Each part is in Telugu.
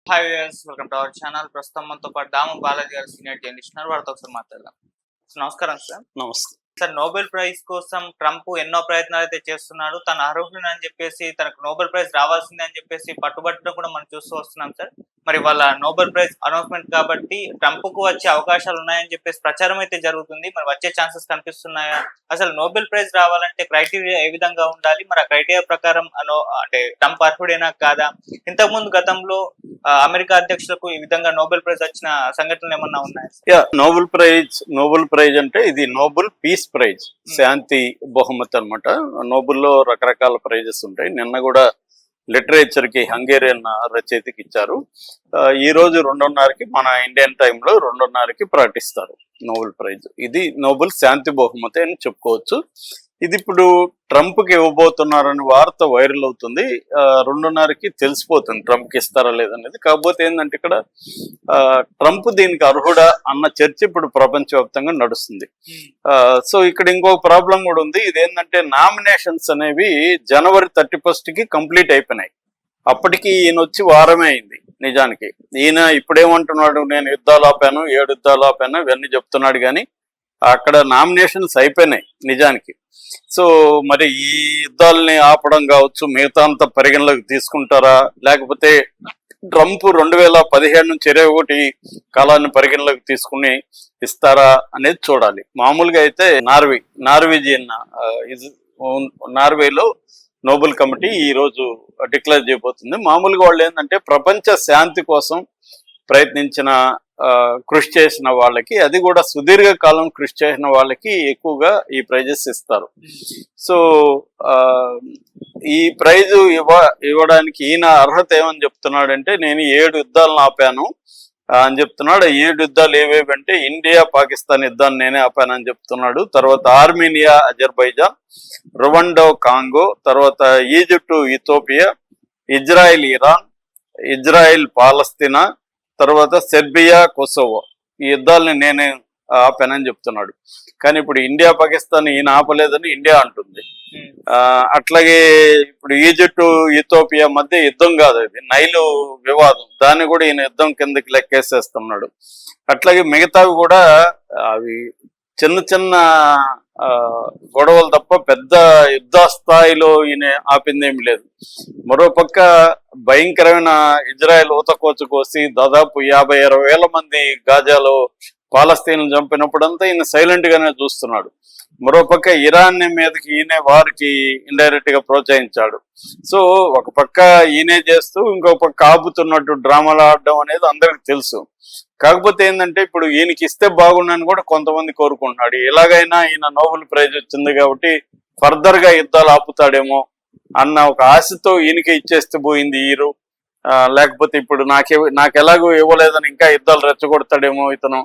Hi viewers, welcome to our channel. ప్రస్తుతం మనతో పాటు దాము బాలాజీ గారు సీనియర్ జర్నలిస్ట్ ఉన్నారు. వారితో ఒకసారి మాట్లాడదాం. నమస్కారం సార్. నమస్తే. సార్, నోబెల్ ప్రైజ్ కోసం ట్రంప్ ఎన్నో ప్రయత్నాలు అయితే చేస్తున్నాడు. తన అర్హుడు అని చెప్పేసి, తనకు నోబెల్ ప్రైజ్ రావాల్సిందే అని చెప్పేసి పట్టుబట్టడం కూడా మనం చూస్తూ వస్తున్నాం సార్. మరి వాళ్ళ నోబెల్ ప్రైజ్ అనౌన్స్మెంట్ కాబట్టి ట్రంప్ కు వచ్చే అవకాశాలు ఉన్నాయని చెప్పేసి ప్రచారం అయితే జరుగుతుంది. మరి వచ్చే ఛాన్సెస్ కనిపిస్తున్నాయా? అసలు నోబెల్ ప్రైజ్ రావాలంటే క్రైటీరియా ఏ విధంగా ఉండాలి? మరి ఆ క్రైటీరియా ప్రకారం అంటే ట్రంప్ అర్హుడేనా కాదా? ఇంతకుముందు గతంలో అమెరికా అధ్యక్షులకు ఈ విధంగా నోబెల్ ప్రైజ్ వచ్చిన సంఘటనలు ఏమన్నా ఉన్నాయా? నోబెల్ ప్రైజ్ అంటే ఇది నోబెల్ పీస్ ప్రైజ్, శాంతి బహుమతి అనమాట. నోబెల్లో రకరకాల ప్రైజెస్ ఉంటాయి. నిన్న కూడా లిటరేచర్ కి హంగేరియన్ రచయితకి ఇచ్చారు. ఈ రోజు 2:30కి మన ఇండియన్ టైంలో 2:30కి ప్రకటిస్తారు నోబెల్ ప్రైజ్. ఇది నోబెల్ శాంతి బహుమతి అని చెప్పుకోవచ్చు. ఇది ఇప్పుడు ట్రంప్ కి ఇవ్వబోతున్నారని వార్త వైరల్ అవుతుంది. 2:30కి తెలిసిపోతుంది ట్రంప్ కి ఇస్తారా లేదనేది. కాకపోతే ఏంటంటే ఇక్కడ ట్రంప్ దీనికి అర్హుడా అన్న చర్చ ఇప్పుడు ప్రపంచవ్యాప్తంగా నడుస్తుంది. సో ఇక్కడ ఇంకొక ప్రాబ్లం కూడా ఉంది. ఇదేంటంటే నామినేషన్స్ అనేవి జనవరి 31కి కంప్లీట్ అయిపోయినాయి. అప్పటికి ఈయన వచ్చి వారమే అయింది. నిజానికి ఈయన ఇప్పుడేమంటున్నాడు, నేను యుద్ధాలు ఆపాను, 7 యుద్ధాలు ఆపాను, ఇవన్నీ చెప్తున్నాడు. కానీ అక్కడ నామినేషన్స్ అయిపోయినాయి నిజానికి. సో మరి ఈ యుద్ధాలని ఆపడం కావచ్చు, మిగతా అంతా పరిగణలోకి తీసుకుంటారా, లేకపోతే ట్రంప్ 2017 నుంచి 21 కాలాన్ని పరిగణలోకి తీసుకుని ఇస్తారా అనేది చూడాలి. మామూలుగా అయితే నార్వేలో నోబెల్ కమిటీ ఈ రోజు డిక్లేర్ చేయబోతుంది. మామూలుగా వాళ్ళు ఏంటంటే ప్రపంచ శాంతి కోసం ప్రయత్నించిన కృషి చేసిన వాళ్ళకి, అది కూడా సుదీర్ఘకాలం కృషి చేసిన వాళ్ళకి ఎక్కువగా ఈ ప్రైజెస్ ఇస్తారు. సో ఈ ప్రైజు ఇవ్వడానికి ఈయన అర్హత ఏమని చెప్తున్నాడంటే, నేను 7 యుద్ధాలను ఆపాను అని చెప్తున్నాడు. 7 యుద్ధాలు ఏవేవి అంటే ఇండియా పాకిస్తాన్ యుద్ధాన్ని నేనే ఆపానని చెప్తున్నాడు. తర్వాత ఆర్మేనియా అజర్బైజాన్, రువండో కాంగో, తర్వాత Egypt Ethiopia, Israel Iran, Israel Palestine, తర్వాత సెర్బియా కొసోవో, ఈ యుద్ధాలని నేనే ఆపానని చెప్తున్నాడు. కానీ ఇప్పుడు ఇండియా పాకిస్తాన్ ఈయన ఆపలేదని ఇండియా అంటుంది. అట్లాగే ఇప్పుడు ఈజిప్టు ఇథోపియా మధ్య యుద్ధం కాదు, అది నైలు వివాదం, దాన్ని కూడా ఈయన యుద్ధం కిందకి లెక్కేసేస్తున్నాడు. అట్లాగే మిగతావి కూడా అవి చిన్న చిన్న గొడవలు తప్ప పెద్ద యుద్ధ స్థాయిలో ఈయన ఆపిందేమి లేదు. మరోపక్క భయంకరమైన ఇజ్రాయెల్ ఊతకోచు కోసి దాదాపు 50-60 వేల మంది గాజాలో పాలస్తీన్లు చంపినప్పుడంతా ఈయన సైలెంట్ గానే చూస్తున్నాడు. మరోపక్క ఇరాన్ మీదకి ఈయనే వారికి ఇండైరెక్ట్ గా ప్రోత్సహించాడు. సో ఒక పక్క ఈయనే చేస్తూ ఇంకొక పక్క ఆపుతున్నట్టు డ్రామాలు ఆడడం అనేది అందరికి తెలుసు. కాకపోతే ఏంటంటే ఇప్పుడు ఈయనకి ఇస్తే బాగుండని కూడా కొంతమంది కోరుకుంటున్నాడు. ఎలాగైనా ఈయన నోబెల్ ప్రైజ్ వచ్చింది కాబట్టి ఫర్దర్ గా యుద్ధాలు ఆపుతాడేమో అన్న ఒక ఆశతో ఈయనకే ఇచ్చేస్తే పోయింది ఈరు. లేకపోతే ఇప్పుడు నాకు ఎలాగో ఇవ్వలేదని ఇంకా యుద్ధాలు రెచ్చగొడతాడేమో ఇతను,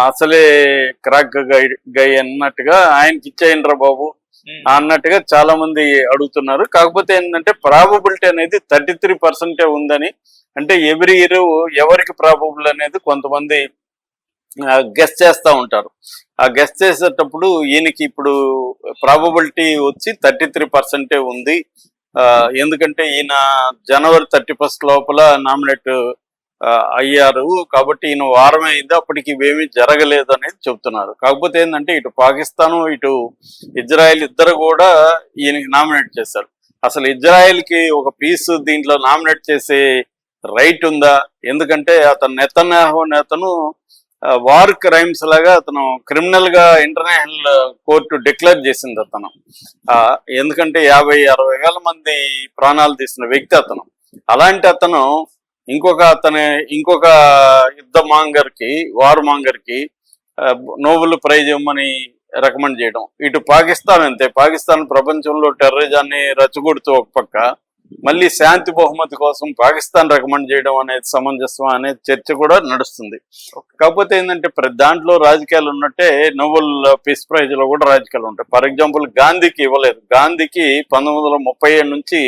అసలే క్రాక్ గై అన్నట్టుగా ఆయనకి ఇచ్చేయండిరా బాబు అన్నట్టుగా చాలా మంది అడుగుతున్నారు. కాకపోతే ఏంటంటే ప్రాబబిలిటీ అనేది 33% ఉందని, అంటే ఎవ్రీ ఇయర్ ఎవరికి ప్రాబబుల్ అనేది కొంతమంది గెస్ చేస్తూ ఉంటారు. ఆ గెస్ చేసేటప్పుడు ఈయనకి ఇప్పుడు ప్రాబబిలిటీ వచ్చి 33% ఉంది. ఎందుకంటే ఈయన జనవరి 31 లోపల నామినేట్ అయ్యారు కాబట్టి ఈయన వారమే అయింది, అప్పటికి ఇవేమీ జరగలేదు అనేది చెబుతున్నారు. కాకపోతే ఏంటంటే ఇటు పాకిస్తాను ఇటు ఇజ్రాయెల్ ఇద్దరు కూడా ఈయనకి నామినేట్ చేశారు. అసలు ఇజ్రాయెల్కి ఒక పీస్ దీంట్లో నామినేట్ చేసే రైట్ ఉందా? ఎందుకంటే అతను నేతను వార్ క్రైమ్స్ లాగా అతను క్రిమినల్ గా ఇంటర్నేషనల్ కోర్టు డిక్లేర్ చేసింది అతను. ఎందుకంటే 50-60 వేల మంది ప్రాణాలు తీసిన వ్యక్తి అతను. అలాంటి అతను ఇంకొక వార్ మాంగర్కి నోబెల్ ప్రైజ్ ఇవ్వమని రికమెండ్ చేయడం. ఇటు పాకిస్తాన్ అంతే, పాకిస్తాన్ ప్రపంచంలో టెర్రరిజాన్ని రెచ్చగొడుతూ ఒక పక్క, మళ్ళీ శాంతి బహుమతి కోసం పాకిస్తాన్ రికమెండ్ చేయడం అనేది సమంజసం అనే చర్చ కూడా నడుస్తుంది. కాకపోతే ఏంటంటే ప్రతి దాంట్లో రాజకీయాలు ఉన్నట్టే నోబెల్ పీస్ ప్రైజ్ లో కూడా రాజకీయాలు ఉంటాయి. ఫర్ ఎగ్జాంపుల్ గాంధీకి ఇవ్వలేదు. గాంధీకి 1937 నుంచి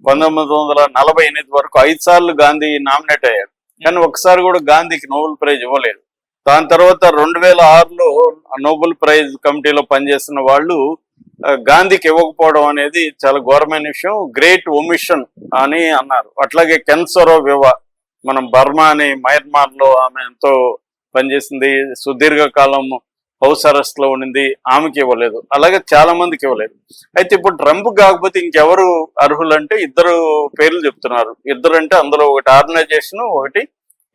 1948 వరకు 5 సార్లు గాంధీ నామినేట్ అయ్యాడు. కానీ ఒకసారి కూడా గాంధీకి నోబెల్ ప్రైజ్ ఇవ్వలేదు. దాని తర్వాత 2006లో నోబెల్ ప్రైజ్ కమిటీలో పనిచేస్తున్న వాళ్ళు గాంధీకి ఇవ్వకపోవడం అనేది చాలా ఘోరమైన విషయం, గ్రేట్ ఒమిషన్ అని అన్నారు. అట్లాగే కెన్సరో వివా మనం బర్మా అని మయన్మార్ లో ఆమె ఎంతో పనిచేసింది, సుదీర్ఘకాలం హౌస్ అరెస్ట్ లో ఉండింది, ఆమెకి ఇవ్వలేదు. అలాగే చాలా మందికి ఇవ్వలేదు. అయితే ఇప్పుడు ట్రంప్ కాకపోతే ఇంకెవరు అర్హులు అంటే ఇద్దరు పేర్లు చెప్తున్నారు. ఇద్దరు అంటే అందులో ఒకటి ఆర్గనైజేషన్, ఒకటి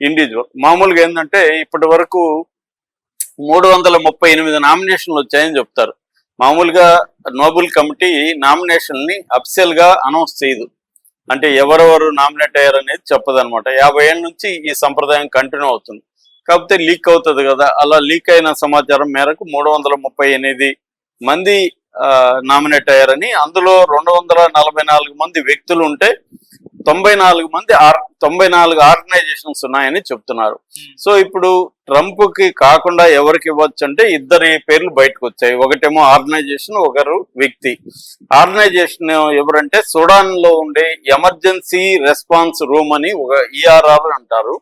ఇండివిజువల్. మామూలుగా ఏంటంటే ఇప్పటి వరకు 338 నామినేషన్లు వచ్చాయని చెప్తారు. మామూలుగా నోబెల్ కమిటీ నామినేషన్ ని అఫిషియల్ గా అనౌన్స్ చేయదు, అంటే ఎవరెవరు నామినేట్ అయ్యారు అనేది చెప్పదు అనమాట. 50 ఏళ్ళ నుంచి ఈ సంప్రదాయం కంటిన్యూ అవుతుంది. కాకపోతే లీక్ అవుతుంది కదా, అలా లీక్ అయిన సమాచారం మేరకు 338 మంది నామినేట్ అయ్యారని, అందులో 244 మంది వ్యక్తులు ఉంటే 94 ఆర్గనైజేషన్స్ ఉన్నాయని చెప్తున్నారు. సో ఇప్పుడు ట్రంప్ కి కాకుండా ఎవరికి ఇవ్వచ్చు అంటే ఇద్దరి పేర్లు బయటకు వచ్చాయి. ఒకటేమో ఆర్గనైజేషన్, ఒకరు వ్యక్తి. ఆర్గనైజేషన్ ఎవరంటే సుడాన్ లో ఉండే ఎమర్జెన్సీ రెస్పాన్స్ రూమ్ అని ఒక ERR అంటారు.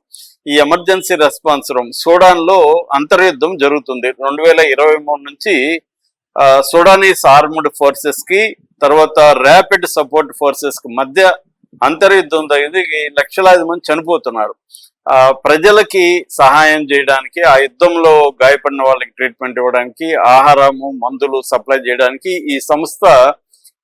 ఈ ఎమర్జెన్సీ రెస్పాన్స్ రూమ్ సుడాన్ లో అంతర్యుద్ధం జరుగుతుంది 2023 నుంచి. సుడానీస్ ఆర్మ్డ్ ఫోర్సెస్ కి తర్వాత ర్యాపిడ్ సపోర్ట్ ఫోర్సెస్ కి మధ్య అంతర్యుద్ధం జరిగింది. లక్షలాది మంది చనిపోతున్నారు. ప్రజలకి సహాయం చేయడానికి, ఆ యుద్ధంలో గాయపడిన వాళ్ళకి ట్రీట్మెంట్ ఇవ్వడానికి, ఆహారము మందులు సప్లై చేయడానికి ఈ సంస్థ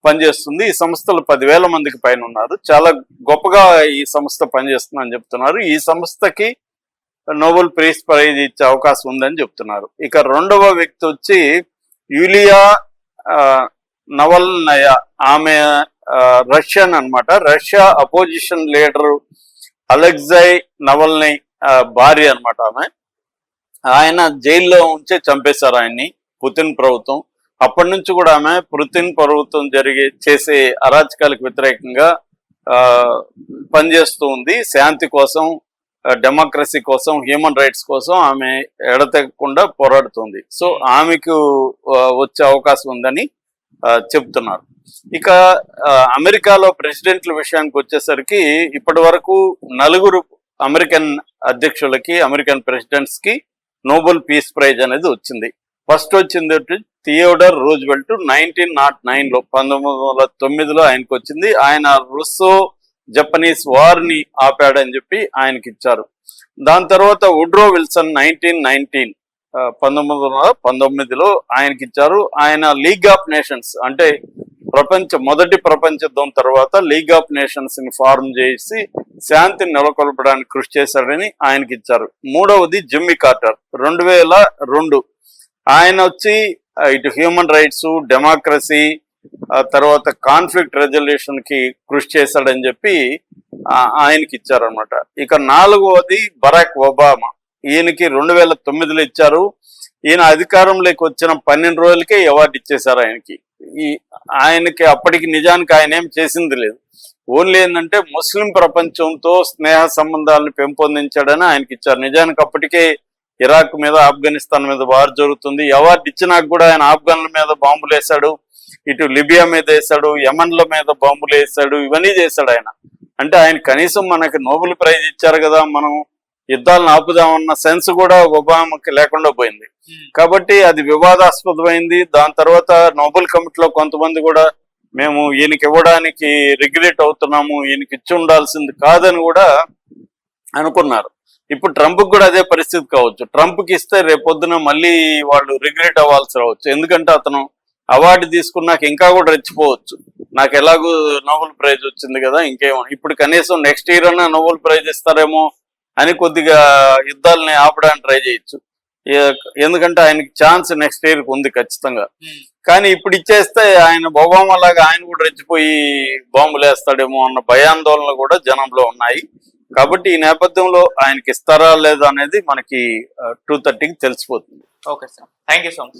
పనిచేస్తుంది. ఈ సంస్థలు 10,000 మందికి పైన ఉన్నారు. చాలా గొప్పగా ఈ సంస్థ పనిచేస్తుందని చెప్తున్నారు. ఈ సంస్థకి నోబెల్ ప్రైజ్ ఇచ్చే అవకాశం ఉందని చెప్తున్నారు. ఇక రెండవ వ్యక్తి వచ్చి యూలియా నవల్నయా. ఆమె రష్యన్ అన్నమాట. రష్యా అపోజిషన్ లీడర్ అలెక్సై నవల్నై భార్య అన్నమాట ఆమె. ఆయన జైల్లో ఉంచే చంపేశారు ఆయన్ని పుతిన్ ప్రభుత్వం. అప్పటి నుంచి కూడా ఆమె పుతిన్ ప్రభుత్వం చేసే అరాచకాలకు వ్యతిరేకంగా పనిచేస్తూ ఉంది. శాంతి కోసం, డెమోక్రసీ కోసం, హ్యూమన్ రైట్స్ కోసం ఆమె ఎడతెగకుండా పోరాడుతుంది. సో ఆమెకు వచ్చే అవకాశం ఉందని చెప్తున్నారు. ఇక అమెరికాలో ప్రెసిడెంట్ల విషయానికి వచ్చేసరికి ఇప్పటి వరకు 4 అమెరికన్ అధ్యక్షులకి, అమెరికన్ ప్రెసిడెంట్స్ కి నోబెల్ పీస్ ప్రైజ్ అనేది వచ్చింది. ఫస్ట్ వచ్చింది థియోడర్ రూజ్వెల్ట్ 1909లో, 1909లో ఆయనకు వచ్చింది. ఆయన రుస్సో జపనీస్ వార్ ని ఆపాడని చెప్పి ఆయనకి ఇచ్చారు. దాని తర్వాత వుడ్రో విల్సన్ 1919లో ఆయనకి ఇచ్చారు. ఆయన లీగ్ ఆఫ్ నేషన్స్ అంటే మొదటి ప్రపంచ యుద్ధం తర్వాత లీగ్ ఆఫ్ నేషన్స్ ని ఫార్మ్ చేసి శాంతిని నెలకొల్పడానికి కృషి చేశాడని ఆయనకి ఇచ్చారు. మూడవది జిమ్మీ కార్టర్ 2002. ఆయన వచ్చి ఇటు హ్యూమన్ రైట్స్, డెమోక్రసీ, తర్వాత కాన్ఫ్లిక్ట్ రెజల్యూషన్ కి కృషి చేశాడని చెప్పి ఆయనకి ఇచ్చారనమాట. ఇక 4వది బరాక్ ఒబామా. ఈయనకి 2009లో ఇచ్చారు. ఈయన అధికారంలోకి వచ్చిన 12 రోజులకే అవార్డు ఇచ్చేశారు ఆయనకి. ఆయనకి అప్పటికి నిజానికి ఆయన ఏం చేసింది లేదు. ఓన్లీ ఏంటంటే ముస్లిం ప్రపంచంతో స్నేహ సంబంధాలను పెంపొందించాడని ఆయనకి ఇచ్చారు. నిజానికి అప్పటికే ఇరాక్ మీద, ఆఫ్ఘనిస్తాన్ మీద వార్ జరుగుతుంది. అవార్డు ఇచ్చినాక కూడా ఆయన ఆఫ్ఘన్ల మీద బాంబులు వేశాడు, ఇటు లిబియా మీద వేశాడు, యమన్ల మీద బాంబులు వేశాడు, ఇవన్నీ చేశాడు ఆయన. అంటే ఆయన కనీసం మనకి నోబెల్ ప్రైజ్ ఇచ్చారు కదా, మనం యుద్ధాలను ఆపుదామన్న సెన్స్ కూడా ఒబామాకి లేకుండా పోయింది. కాబట్టి అది వివాదాస్పదమైంది. దాని తర్వాత నోబెల్ కమిటీలో కొంతమంది కూడా మేము ఈయనకి ఇవ్వడానికి రిగ్రెట్ అవుతున్నాము, ఈయనకి ఇచ్చి ఉండాల్సింది కాదని కూడా అనుకున్నారు. ఇప్పుడు ట్రంప్ కూడా అదే పరిస్థితి కావచ్చు. ట్రంప్కి ఇస్తే రేపొద్దున మళ్ళీ వాళ్ళు రిగ్రెట్ అవ్వాల్సి రావచ్చు. ఎందుకంటే అతను అవార్డు తీసుకున్నాక ఇంకా కూడా రెచ్చిపోవచ్చు. నాకు ఎలాగూ నోబెల్ ప్రైజ్ వచ్చింది కదా, ఇంకేమో ఇప్పుడు కనీసం నెక్స్ట్ ఇయర్ అన్నా నోబెల్ ప్రైజ్ ఇస్తారేమో అని కొద్దిగా యుద్ధాలని ఆపడానికి ట్రై చేయొచ్చు. ఎందుకంటే ఆయనకి ఛాన్స్ నెక్స్ట్ ఇయర్కి ఉంది ఖచ్చితంగా. కానీ ఇప్పుడు ఇచ్చేస్తే ఆయన ఒబామా లాగా ఆయన కూడా రెచ్చిపోయి బాంబులు వేస్తాడేమో అన్న భయాందోళనలు కూడా జనంలో ఉన్నాయి. కాబట్టి ఈ నేపథ్యంలో ఆయనకి ఇస్తారా లేదా అనేది మనకి 2:30కి తెలిసిపోతుంది. Okay sir, thank you so much.